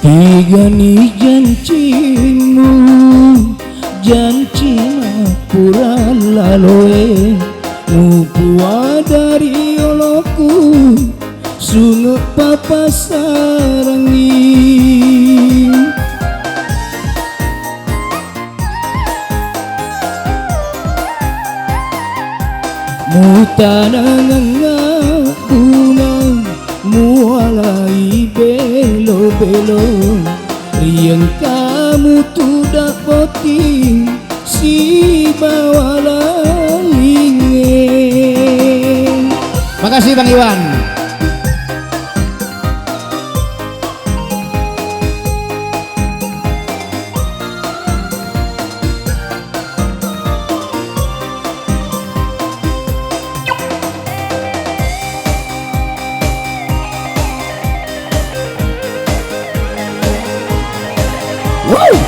Higani janjimu janji puran laloe Nupua dari oloku Sunuk papa sarangi Mutananganga bunang mualai belo-belo Riang kamu tidak poti si bawala lingin. Makasih Bang Iwan. Wow.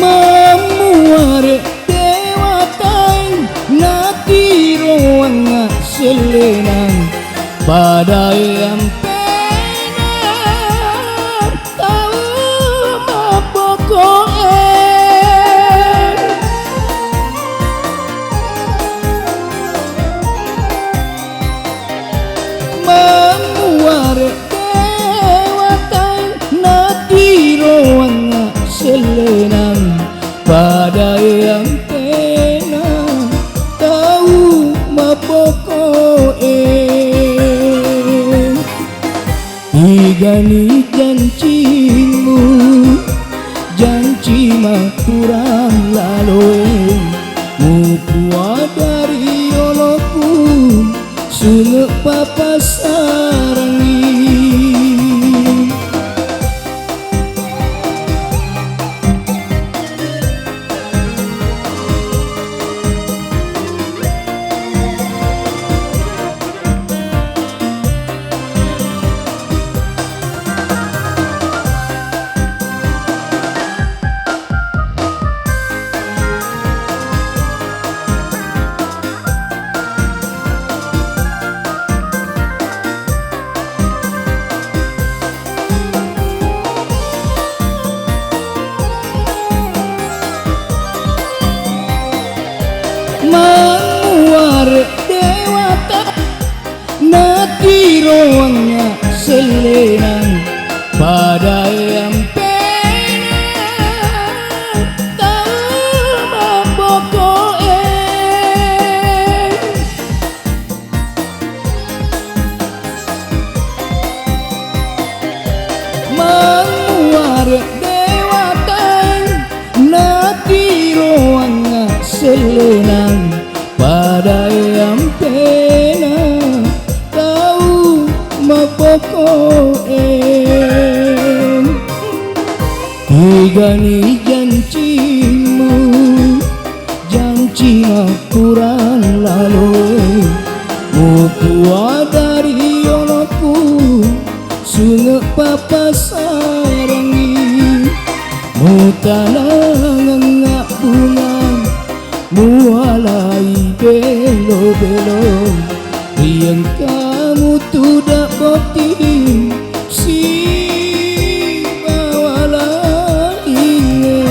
Memuare dewatai nati roanga selenang pada yang penar tahu mapokok memuare dewatai nati roanga selenang pada yang pena tahu mapokoe Higani janjimu janji maturang laloe Mupua dari oloku sunuk papa sarangi Memuare dewata nati roangnya selenang pada yang pena tahu mapokoe Memuare dewata nati roangnya selenang pada yang pena tahu mapokoe Higani janjimu janji mapuran laloe Mupua dari oloku sunuk papa sarangi Mutanang bungang mualai belo-belo Riang kamu tidak boti si bawala ingin.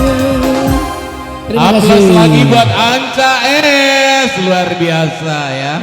Aplaus lagi buat Anca luar biasa ya.